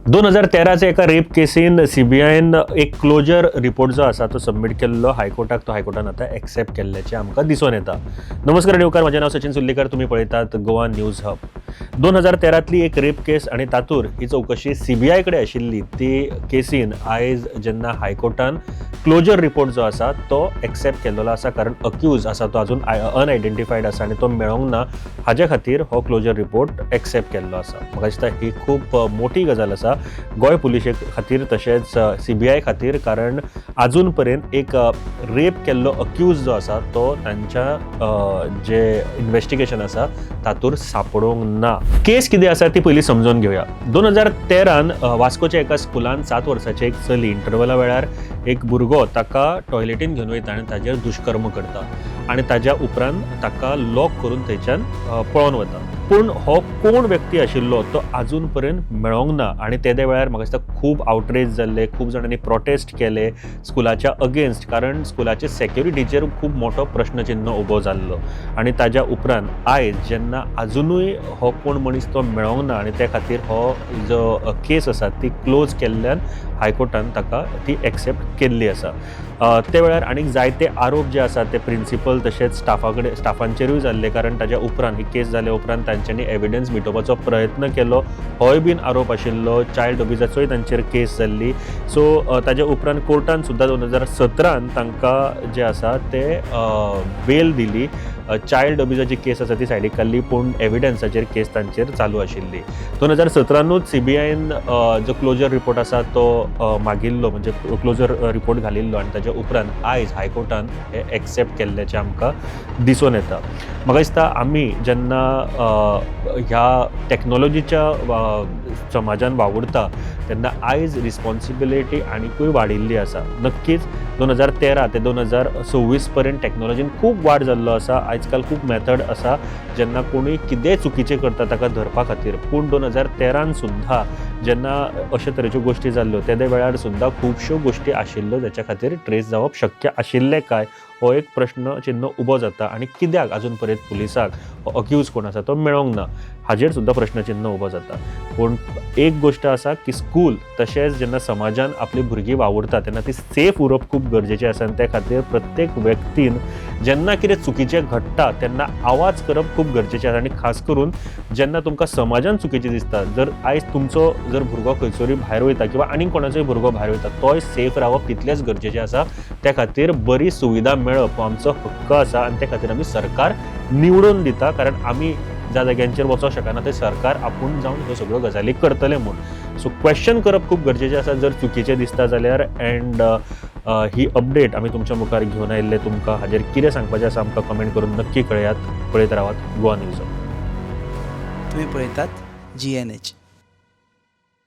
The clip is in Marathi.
2013च्या एका रेप केसीन सीबीआयन एक क्लोजर रिपोर्ट जो आसा तो सबमीट केल्लो हायकोर्टाक. तो हायकोर्टान आतां एक्सेप्ट केल्ल्याचें आमकां दिसून येता. नमस्कार रेवकार, म्हजें नांव सचिन सुल्लेकर. तुमी पळयतात गोवा न्यूज हब. 2013तली एक रेप केस आनी तातूर ही चौकशी सीबीआय कडेन आशिल्ली. ती केसीन आयज जेन्ना हायकोर्टान क्लोजर रिपोर्ट जो आसा तो एक्सेप्ट केल्लो आसा, कारण अक्यूज आसा तो अजून अनआयडेंटिफायड आसा आनी तो मेळोंक ना. हाजे खातीर हो क्लोजर रिपोर्ट एक्सेप्ट केल्लो आसा. म्हाका दिसता ही खूब मोठी गजाल आसा गोंय पुलिशे खातीर तशेंच सीबीआय खातीर, कारण आजून पर्यंत एक रेप केल्लो अक्यूज जो आसा तो तांच्या जे इन्व्हेस्टिगेशन आसा तातूर सापडोंक ना. केस कितें आसा ती पयलीं समजून घेवया. 2013 वास्कोच्या एका स्कुलान 7 वर्साची एक चली इंटरवला वेळार एक भुरगो ताका टॉयलेटीन घेवन वयता आनी ताजेर दुश्कर्म करता आनी ताज्या उपरांत ताका लॉक करून थंयच्यान पळोवन वता. पूण हो कोण व्यक्ती आशिल्लो तो आजून पर्यंत मेळोंक ना आनी तेदे वेळार म्हाका दिसता खूब आउटरेज जाल्ले, खूब जाणांनी प्रोटेस्ट केले स्कुलाच्या अगेन्स्ट, कारण स्कुलाचे सेक्युरिटीचेर खूब मोठो प्रश्नचिन्ह उबो जाल्लो. आनी ताज्या उपरांत आयज जेन्ना आजुनूय हो कोण मनीस तो मेळोंक ना आनी त्या खातीर हो जो केस आसा ती क्लोज केल्ल्यान हायकोर्टान ताका ती एक्सेप्ट केल्ली आसा. ते वेळार आनीक जायते आरोप जे आसा ते प्रिंसिपल तशेंच स्टाफांचेरूय जाल्ले, कारण ताज्या उपरांत ही केस जाल्या उपरांत तांच्यांनी एविडन्स मिटोवपाचो प्रयत्न केलो. होय बीन आरोप आशिल्लो. चायल्ड अब्युजाचोय तांचेर केस जाल्ली. सो ताज्या उपरांत कोर्टान सुद्दां 2017 तांकां जे आसा ते बेल दिली. चायल्ड अब्युजाची केस आसा ती सायडीक काडली, पूण एविडन्साचेर केस तांचेर चालू आशिल्ली. 2017नूच सीबीआयन जो क्लोजर रिपोर्ट आसा तो मागिल्लो, म्हणजे क्लोजर रिपोर्ट घालिल्लो आनी ताच्या उपरांत आयज हायकोर्टान हे एक्सेप्ट केल्ल्याचें आमकां दिसून येता. म्हाका दिसता आमी जेन्ना ह्या टॅक्नॉलॉजीच्या समाजान वावुरता तेन्ना आयज रिस्पॉन्सिबिलिटी आनीकूय वाडिल्ली आसा. नक्कीच 2013 ते 2026 पर्यंत टॅक्नॉलॉजीन खूब वाड जाल्लो आसा. आजकाल खूब मेथड आसा जेन्ना कोणूय कितेंय चुकीचें करता ताका धरपा खातीर. पूण 2013 सुद्दां जेन्ना अशे तरेच्यो गोश्टी जाल्ल्यो तेदे वेळार सुद्दां खुबश्यो गोश्टी आशिल्ल्यो जाच्या खातीर ट्रेस जावप शक्य आशिल्लें काय हो एक प्रश्न चिन्ह उबो जाता. आनी कित्याक आजून पर्यंत पुलिसाक हो अक्यूज कोण आसा तो मेळोंक ना हाजेर सुद्दां प्रश्नचिन्ह उबो जाता. पूण एक गोश्ट आसा की स्कूल तशेंच जेन्ना समाजान आपली भुरगीं वावुरता तेन्ना ती सेफ उरप खूब गरजेचें आसा. आनी त्या खातीर प्रत्येक व्यक्तीन जेन्ना कितें चुकीचें घडटा तेन्ना आवाज करप खूब गरजेचें आसा. आनी खास करून जेन्ना तुमकां समाजान चुकीचें दिसता, जर आयज तुमचो जर भुरगो खंयसरूय भायर वयता किंवा आनीक कोणाचोय भुरगो भायर वयता, तोय सेफ रावप तितलेंच गरजेचें आसा. त्या खातीर बरी सुविधा मेळप हो आमचो हक्क आसा आनी त्या खातीर आमी सरकार निवडून दिता, कारण आमी ज्या जाग्यांचेर वचोंक शकना ते सरकार आपूण जावन ह्यो सगळ्यो गजाली करतले म्हूण. सो क्वेश्चन करप खूब गरजेचें आसा जर चुकीचें दिसता जाल्यार. एंड ही अपडेट आमी तुमच्या मुखार घेवन आयिल्ले. तुमकां हाजेर कितें सांगपाचें आसा आमकां कमेंट करून नक्की कळयात. पळयत रावात गोवा न्यूज. तुम्ही पळयतात GNH.